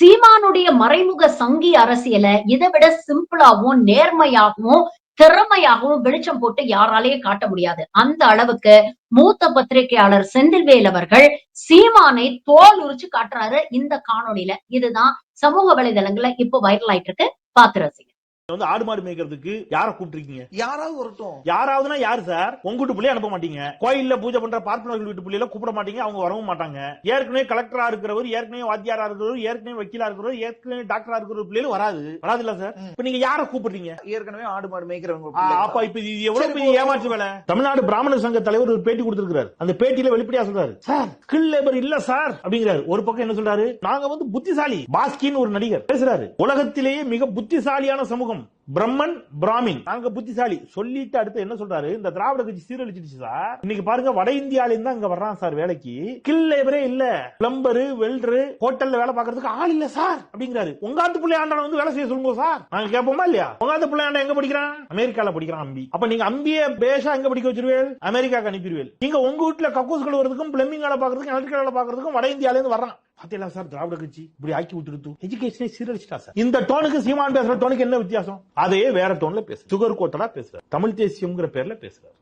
சீமானுடைய மறைமுக சங்கி அரசியல இதை விட சிம்பிளாவும் நேர்மையாகவும் திறமையாகவும் வெளிச்சம் போட்டு யாராலையும் காட்ட முடியாது. அந்த அளவுக்கு மூத்த பத்திரிகையாளர் செந்தில்வேல் அவர்கள் சீமானை தோல் உரிச்சு காட்டுறாரு இந்த காணொளியில. இதுதான் சமூக வலைதளங்கள்ல இப்ப வைரல் ஆயிட்டு இருக்கு. பாத்து ரசிங்க. ஆடு மாடு மேய்க்கிறதுக்கு யார கூப்பிட்டுருக்கீங்க? யாராவது வரட்டும். யாராவதுனா யாரு சார்? உங்க வீட்டு பிள்ளைய அனுப்ப மாட்டீங்க. கோயில்ல பூஜை பண்ற பார்ப்பனர்கள் வீட்டு பிள்ளைல கூப்பிட மாட்டீங்க. அவங்க வரவும் மாட்டாங்க. ஏற்கனவே கலெக்டரா இருக்கிறவர், ஏற்கனவே வாத்தியாரா இருக்கிறவர், ஏற்கனவே வக்கீலா இருக்கிறவர், ஏற்கனவே டாக்டரா இருக்கிற பிள்ளைல வராது இல்ல சார். இப்ப நீங்க யார கூப்பிடுறீங்க? ஏற்கனவே ஆடு மாடு மேய்க்கிறவங்க. அப்ப இப்ப இது எவ்வளவு பெரிய ஏமாற்று வேலை. தமிழ்நாடு பிராமண சங்க தலைவர் ஒரு பேட்டி கொடுத்திருக்கிறார். அந்த பேட்டியில வெளிப்படையா சொல்றாரு, சார் ஸ்கில் லேபர் இல்ல சார் அப்படிங்கிறாரு. ஒரு பக்கம் என்ன சொல்றாரு, நாங்க புத்திசாலி. பாஸ்கின் ஒரு நடிகர் பேசுறாரு, உலகத்திலேயே மிக புத்திசாலியான சமூகம் பிரம்மன் பிராமின், நாங்க புத்திசாலி சொல்லிட்டு அடுத்து என்ன சொல்றாரு, இந்த திராவிட கட்சி சீரழிச்சிடுச்சு சார். இன்னைக்கு பாருங்க, வட இந்தியால இருந்து அங்க வர்றான் சார் வேலைக்கு. ஸ்கில் லேபரே இல்ல, பிளம்பரு வெல்டரு ஹோட்டல்ல வேலை பார்க்கறதுக்கு ஆள் இல்ல சார் அப்படிங்கிறாரு. உங்காத்து பிள்ளை ஆண்டான வேலை செய்ய சொல்லுங்க சார். நாங்க கேட்போமா இல்லையா? உங்காத்து பிள்ளை ஆண்டா எங்க படிக்கிறான்? அமெரிக்கால படிக்கிறான் அம்பி. அப்ப நீங்க அம்பிய பேஷா எங்க படிக்க வச்சிருவேல்? அமெரிக்காக்கு அனுப்பிடுவேல். நீங்க உங்க வீட்டுல கக்கூஸ் கழுவுறதுக்கும் பிளம்பிங் வேலை பார்க்கறதுக்கும் எலக்ட்ரிக்கல் வேலை பார்க்கறதுக்கும் வட இந்தியால இருந்து வர்றான். பாத்தீங்களா சார், திராவிட கட்சி இப்படி ஆக்கி விட்டுருது. எஜுகேஷனை சீரழிச்சிட்டா சார். இந்த டோனுக்கு சீமான் பேசுற டோனுக்கு என்ன வித்தியாசம்? அதே வேற டோன்ல பேசு, சுகர் கோட்டடா பேசுறாரு, தமிழ் தேசியம்ங்கிற பேர்ல பேசுறாரு.